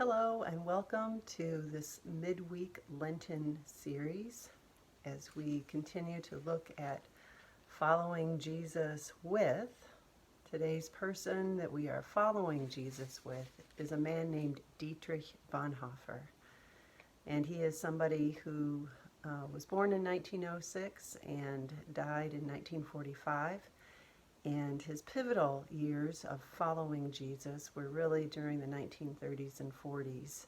Hello and welcome to this midweek Lenten series as we continue to look at following Jesus with. Today's person that we are following Jesus with is a man named Dietrich Bonhoeffer. And he is somebody who was born in 1906 and died in 1945. And his pivotal years of following Jesus were really during the 1930s and 40s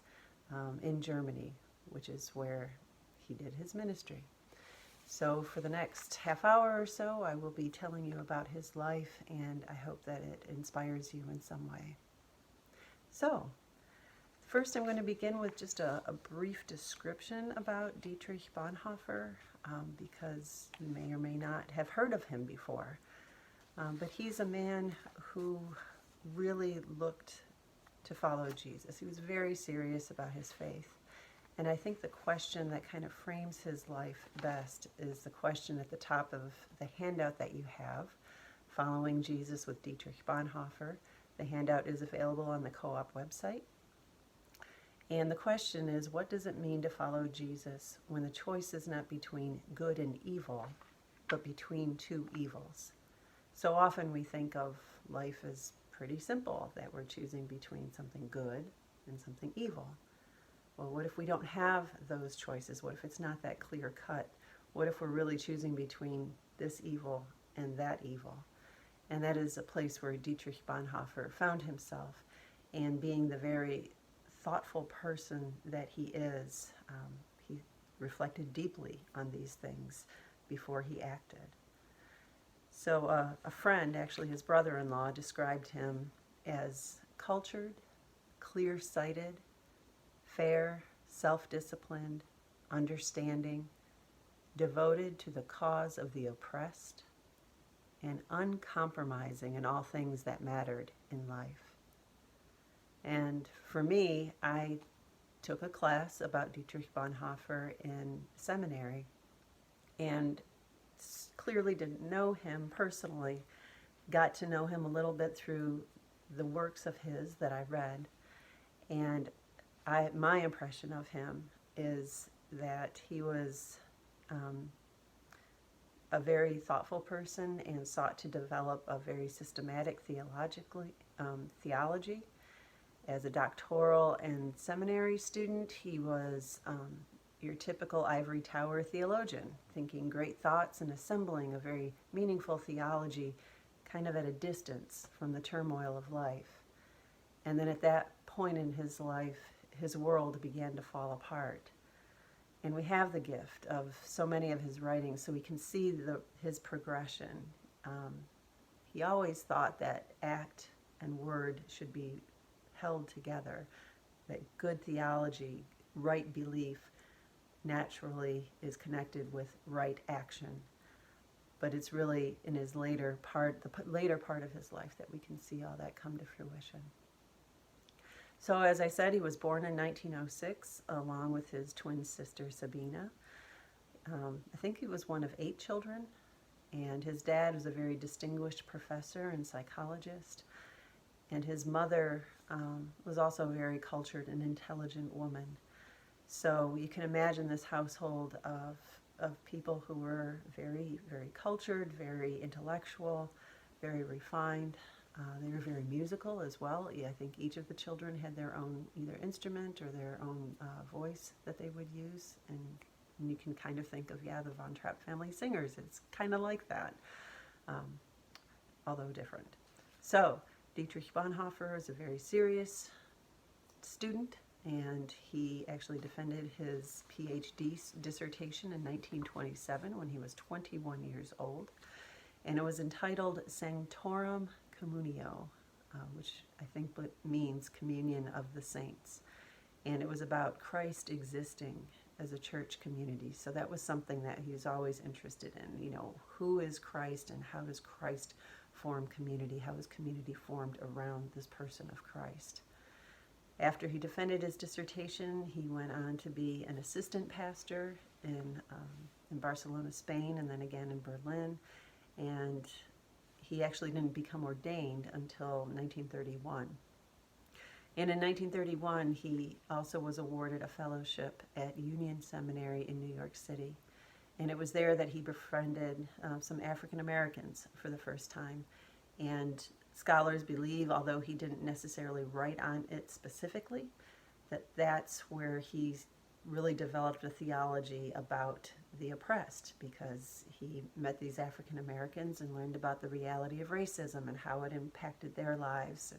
in Germany, which is where he did his ministry. So for the next half hour or so, I will be telling you about his life, and I hope that it inspires you in some way. So, first I'm going to begin with just a brief description about Dietrich Bonhoeffer, because you may or may not have heard of him before. But he's a man who really looked to follow Jesus. He was very serious about his faith. And I think the question that kind of frames his life best is the question at the top of the handout that you have, Following Jesus with Dietrich Bonhoeffer. The handout is available on the co-op website. And the question is, what does it mean to follow Jesus when the choice is not between good and evil, but between two evils? So often we think of life as pretty simple, that we're choosing between something good and something evil. Well, what if we don't have those choices? What if it's not that clear cut? What if we're really choosing between this evil and that evil? And that is a place where Dietrich Bonhoeffer found himself, and being the very thoughtful person that he is, he reflected deeply on these things before he acted. So a friend, actually his brother-in-law, described him as cultured, clear-sighted, fair, self-disciplined, understanding, devoted to the cause of the oppressed, and uncompromising in all things that mattered in life. And for me, I took a class about Dietrich Bonhoeffer in seminary, and clearly didn't know him personally, got to know him a little bit through the works of his that I read. And my impression of him is that he was a very thoughtful person and sought to develop a very systematic theology. As a doctoral and seminary student, he was your typical ivory tower theologian, thinking great thoughts and assembling a very meaningful theology kind of at a distance from the turmoil of life. And then at that point in his life, his world began to fall apart. And we have the gift of so many of his writings, so we can see his progression. He always thought that act and word should be held together, that good theology, right belief, naturally is connected with right action. But it's really in his later part of his life, that we can see all that come to fruition. So as I said, he was born in 1906 along with his twin sister Sabina. I think he was one of 8 children, and his dad was a very distinguished professor and psychologist, and his mother was also a very cultured and intelligent woman. So you can imagine this household of people who were very, very cultured, very intellectual, very refined. They were very musical as well. I think each of the children had their own either instrument or their own voice that they would use. And you can kind of think of, the Von Trapp family singers. It's kind of like that, although different. So Dietrich Bonhoeffer is a very serious student, and he actually defended his PhD dissertation in 1927 when he was 21 years old. And it was entitled Sanctorum Communio, which I think means communion of the saints. And it was about Christ existing as a church community. So that was something that he was always interested in. Who is Christ and how does Christ form community? How is community formed around this person of Christ? After he defended his dissertation, he went on to be an assistant pastor in Barcelona, Spain, and then again in Berlin. And he actually didn't become ordained until 1931. And in 1931, he also was awarded a fellowship at Union Seminary in New York City. And it was there that he befriended some African Americans for the first time. And scholars believe, although he didn't necessarily write on it specifically, that that's where he really developed a theology about the oppressed, because he met these African Americans and learned about the reality of racism and how it impacted their lives,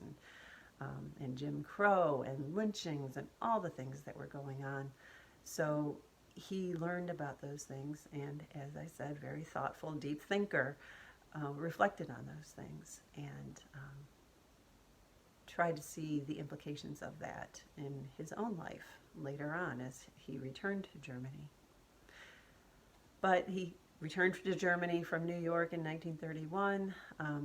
and Jim Crow and lynchings and all the things that were going on. So he learned about those things, and as I said, very thoughtful, deep thinker, reflected on those things and tried to see the implications of that in his own life later on as he returned to Germany. But he returned to Germany from New York in 1931,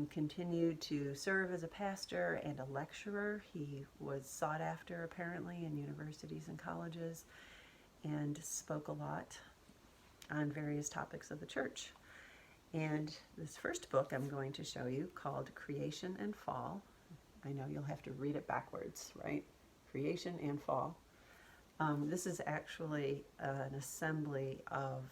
continued to serve as a pastor and a lecturer. He was sought after, apparently, in universities and colleges, and spoke a lot on various topics of the church. And this first book I'm going to show you, called Creation and Fall. I know you'll have to read it backwards, right? Creation and Fall. This is actually an assembly of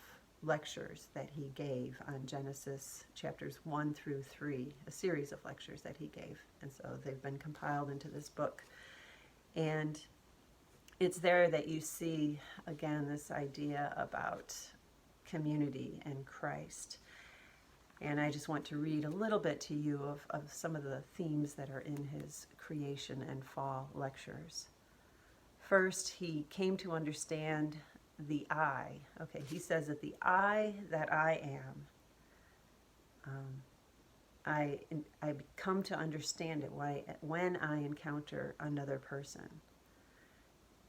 lectures that he gave on Genesis chapters 1 through 3, a series of lectures that he gave. And so they've been compiled into this book. And it's there that you see, again, this idea about community and Christ. And I just want to read a little bit to you of some of the themes that are in his Creation and Fall lectures. First, he came to understand the I. Okay, he says that the I that I am, I come to understand it when I encounter another person.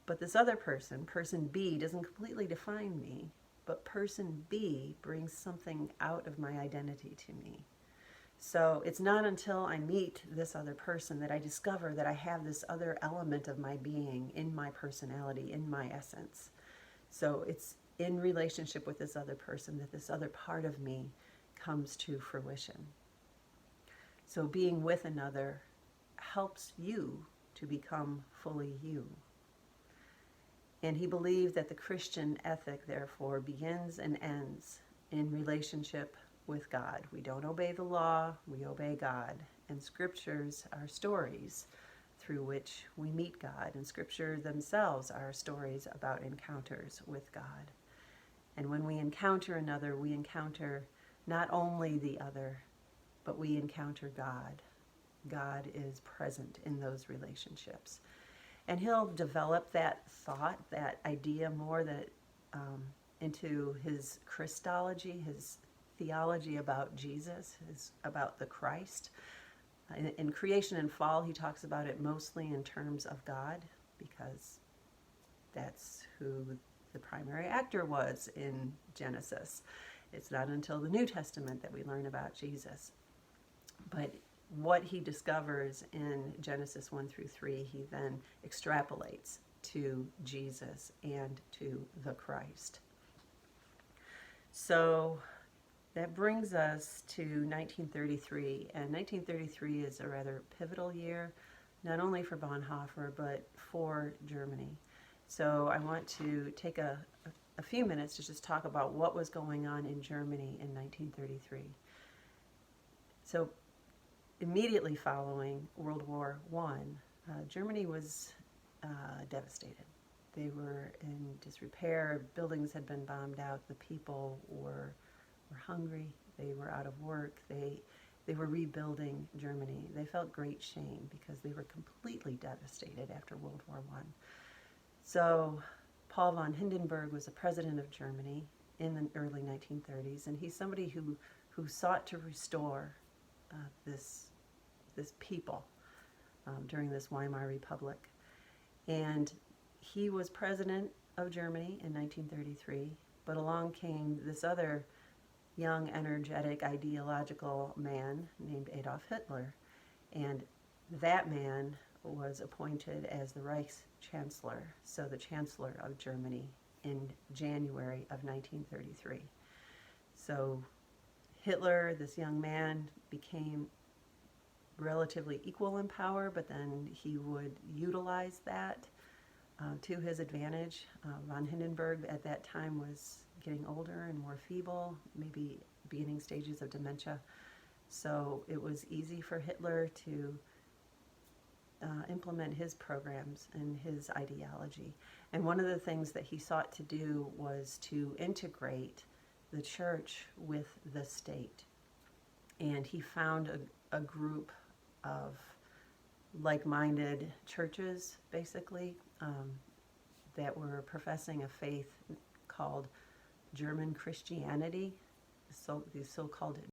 But this other person, person B, doesn't completely define me, but person B brings something out of my identity to me. So it's not until I meet this other person that I discover that I have this other element of my being in my personality, in my essence. So it's in relationship with this other person that this other part of me comes to fruition. So being with another helps you to become fully you. And he believed that the Christian ethic, therefore, begins and ends in relationship with God. We don't obey the law, we obey God. And scriptures are stories through which we meet God. And scripture themselves are stories about encounters with God. And when we encounter another, we encounter not only the other, but we encounter God. God is present in those relationships. And he'll develop that thought, that idea more into his Christology, his theology about Jesus, about the Christ. In Creation and Fall, he talks about it mostly in terms of God, because that's who the primary actor was in Genesis. It's not until the New Testament that we learn about Jesus. But what he discovers in Genesis 1 through 3, he then extrapolates to Jesus and to the Christ. So that brings us to 1933, and 1933 is a rather pivotal year, not only for Bonhoeffer, but for Germany. So I want to take a few minutes to just talk about what was going on in Germany in 1933. So immediately following World War I, Germany was devastated. They were in disrepair. Buildings had been bombed out. The people were hungry. They were out of work. They were rebuilding Germany. They felt great shame because they were completely devastated after World War I. So Paul von Hindenburg was the president of Germany in the early 1930s, and he's somebody who sought to restore this people during this Weimar Republic. And he was president of Germany in 1933, but along came this other young, energetic, ideological man named Adolf Hitler. And that man was appointed as the Reichschancellor, so the Chancellor of Germany, in January of 1933. So Hitler, this young man, became relatively equal in power, but then he would utilize that to his advantage. Von Hindenburg at that time was getting older and more feeble, maybe beginning stages of dementia. So it was easy for Hitler to implement his programs and his ideology. And one of the things that he sought to do was to integrate the church with the state. And he found a group of like-minded churches, basically, that were professing a faith called German Christianity, the so-called